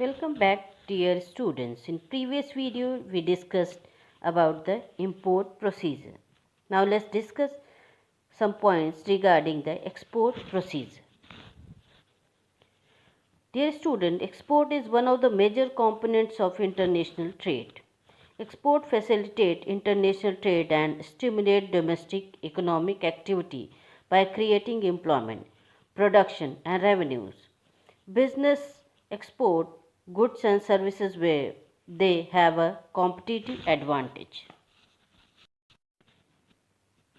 Welcome back, dear students. In previous video, we discussed about the import procedure. Now let's discuss some points regarding the export procedure. Dear student, export is one of the major components of international trade. Export facilitate international trade and stimulate domestic economic activity by creating employment, production and revenues. Business export goods and services where they have a competitive advantage.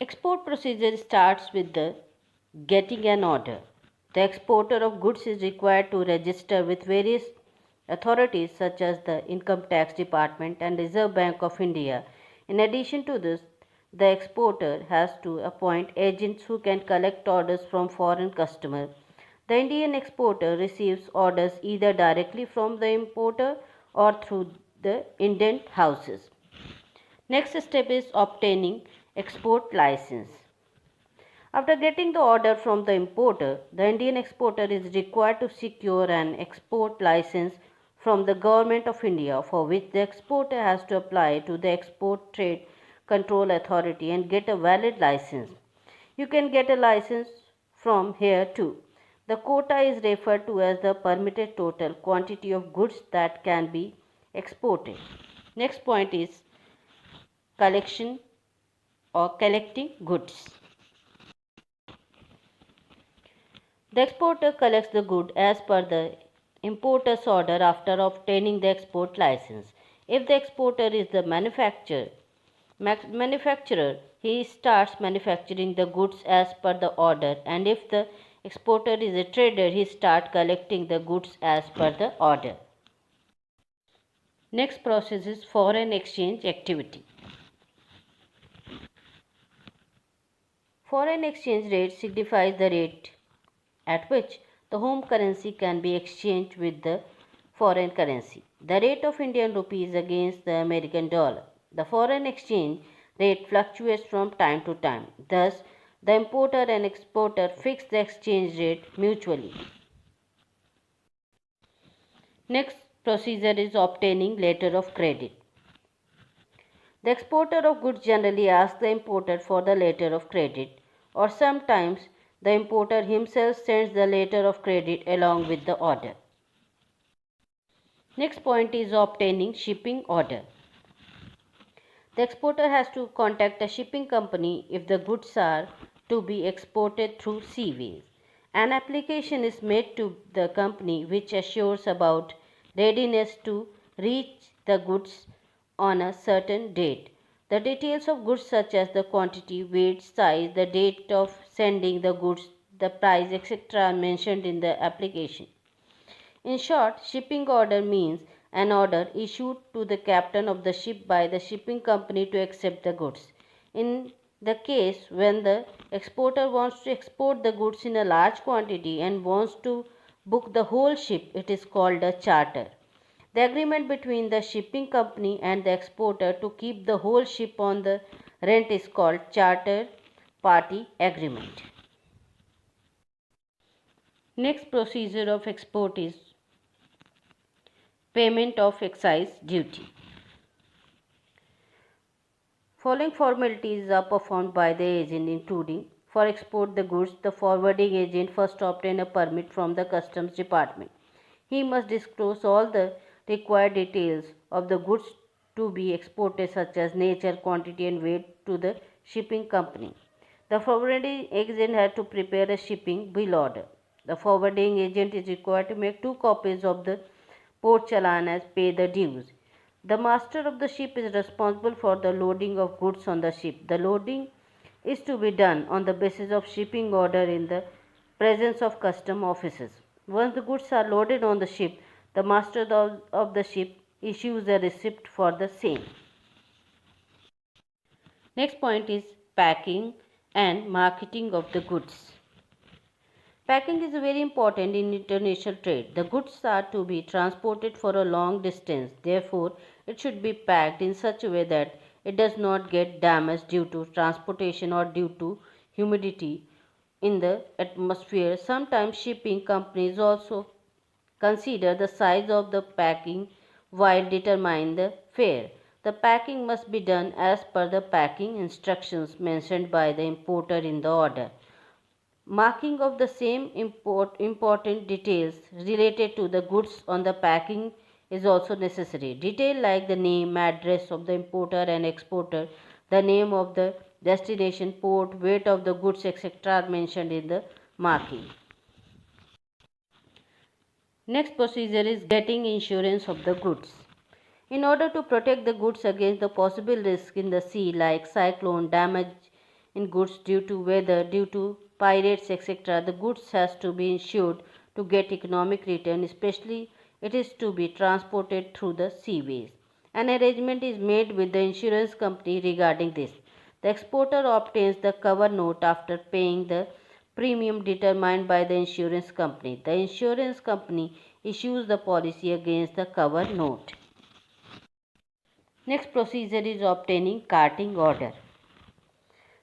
Export procedure starts with the getting an order. The exporter of goods is required to register with various authorities such as the Income Tax Department and Reserve Bank of India. In addition to this, the exporter has to appoint agents who can collect orders from foreign customers. The Indian exporter receives orders either directly from the importer or through the indent houses. Next step is obtaining export license. After getting the order from the importer, the Indian exporter is required to secure an export license from the Government of India, for which the exporter has to apply to the Export Trade Control Authority and get a valid license. You can get a license from here too. The quota is referred to as the permitted total quantity of goods that can be exported. Next point is collection or collecting goods. The exporter collects the good as per the importer's order after obtaining the export license. If the exporter is the manufacturer, he starts manufacturing the goods as per the order, and if the exporter is a trader, he starts collecting the goods as per the order. Next process is foreign exchange activity. Foreign exchange rate signifies the rate at which the home currency can be exchanged with the foreign currency. The rate of Indian rupees against the American dollar. The foreign exchange rate fluctuates from time to time. Thus, the importer and exporter fix the exchange rate mutually. Next procedure is obtaining letter of credit. The exporter of goods generally asks the importer for the letter of credit, or sometimes the importer himself sends the letter of credit along with the order. Next point is obtaining shipping order. The exporter has to contact a shipping company if the goods are to be exported through seaways. An application is made to the company which assures about readiness to reach the goods on a certain date. The details of goods such as the quantity, weight, size, the date of sending the goods, the price, etc. are mentioned in the application. In short, shipping order means an order issued to the captain of the ship by the shipping company to accept the goods. In the case when the exporter wants to export the goods in a large quantity and wants to book the whole ship, it is called a charter. The agreement between the shipping company and the exporter to keep the whole ship on the rent is called charter party agreement. Next procedure of export is payment of excise duty. Following formalities are performed by the agent, including for export the goods, the forwarding agent first obtain a permit from the customs department. He must disclose all the required details of the goods to be exported, such as nature, quantity and weight, to the shipping company. The forwarding agent has to prepare a shipping bill order. The forwarding agent is required to make 2 copies of the port challan and pay the dues. The master of the ship is responsible for the loading of goods on the ship. The loading is to be done on the basis of shipping order in the presence of custom officers. Once the goods are loaded on the ship, the master of the ship issues a receipt for the same. Next point is packing and marketing of the goods. Packing is very important in international trade. The goods are to be transported for a long distance. Therefore, it should be packed in such a way that it does not get damaged due to transportation or due to humidity in the atmosphere. Sometimes shipping companies also consider the size of the packing while determining the fare. The packing must be done as per the packing instructions mentioned by the importer in the order. Marking of the same important details related to the goods on the packing is also necessary. Detail like the name, address of the importer and exporter, the name of the destination, port, weight of the goods, etc. are mentioned in the marking. Next procedure is getting insurance of the goods. In order to protect the goods against the possible risk in the sea like cyclone, damage in goods due to weather, due to pirates, etc., the goods has to be insured to get economic return, especially it is to be transported through the seaways. An arrangement is made with the insurance company regarding this. The exporter obtains the cover note after paying the premium determined by the insurance company. The insurance company issues the policy against the cover note. Next procedure is obtaining carting order.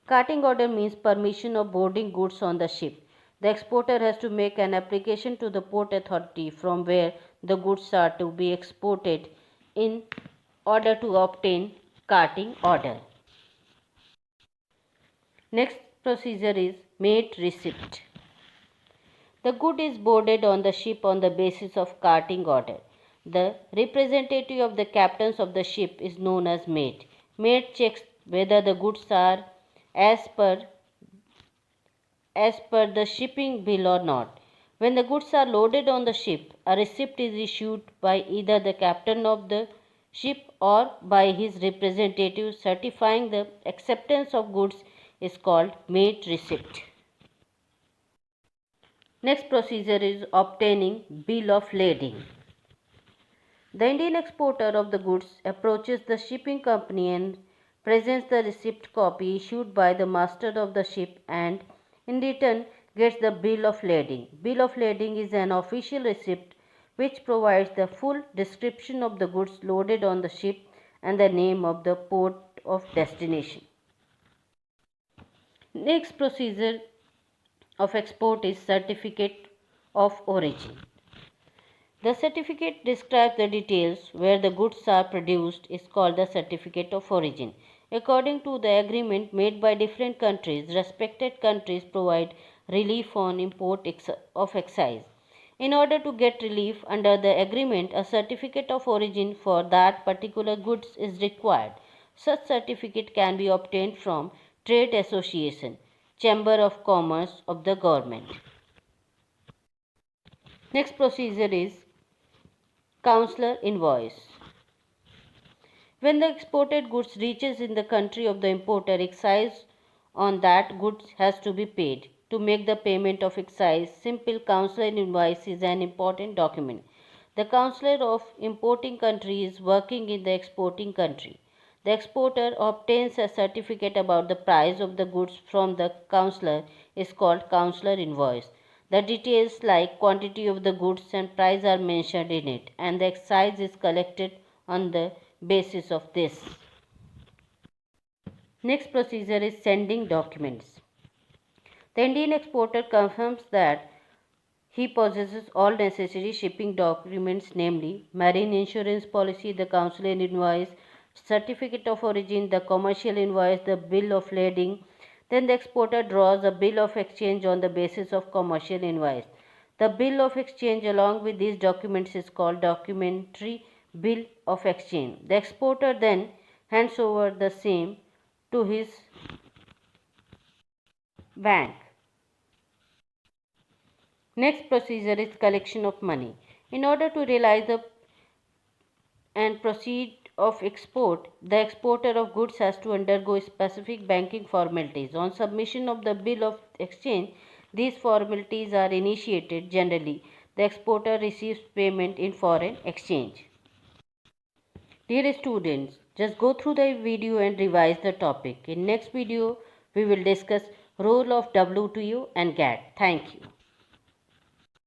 Carting order means permission of boarding goods on the ship. The exporter has to make an application to the port authority from where the goods are to be exported in order to obtain carting order. Next procedure is made receipt. The good is boarded on the ship on the basis of carting order. The representative of the captains of the ship is known as mate. Mate checks whether the goods are as per the shipping bill or not. When the goods are loaded on the ship, a receipt is issued by either the captain of the ship or by his representative certifying the acceptance of goods is called mate receipt. Next procedure is obtaining bill of lading. The Indian exporter of the goods approaches the shipping company and presents the receipt copy issued by the master of the ship and in return gets the bill of lading. Bill of lading is an official receipt which provides the full description of the goods loaded on the ship and the name of the port of destination. Next procedure of export is certificate of origin. The certificate describes the details where the goods are produced is called the certificate of origin. According to the agreement made by different countries, respected countries provide relief on import of excise. In order to get relief under the agreement, a certificate of origin for that particular goods is required. Such certificate can be obtained from trade association, chamber of commerce of the government. Next procedure is consular invoice. When the exported goods reaches in the country of the importer, excise on that goods has to be paid. To make the payment of excise, simple consular invoice is an important document. The consular of importing country is working in the exporting country. The exporter obtains a certificate about the price of the goods from the consular is called consular invoice. The details like quantity of the goods and price are mentioned in it and the excise is collected on the basis of this. Next procedure is sending documents. The Indian exporter confirms that he possesses all necessary shipping documents, namely marine insurance policy, the consular invoice, certificate of origin, the commercial invoice, the bill of lading. Then the exporter draws a bill of exchange on the basis of commercial invoice. The bill of exchange along with these documents is called documentary bill of exchange. The exporter then hands over the same to his bank. Next procedure is collection of money. In order to realize the and proceed of export, the exporter of goods has to undergo specific banking formalities. On submission of the bill of exchange, these formalities are initiated. Generally, the exporter receives payment in foreign exchange. Dear students, just go through the video and revise the topic. In next video, we will discuss role of WTO and GATT. Thank you.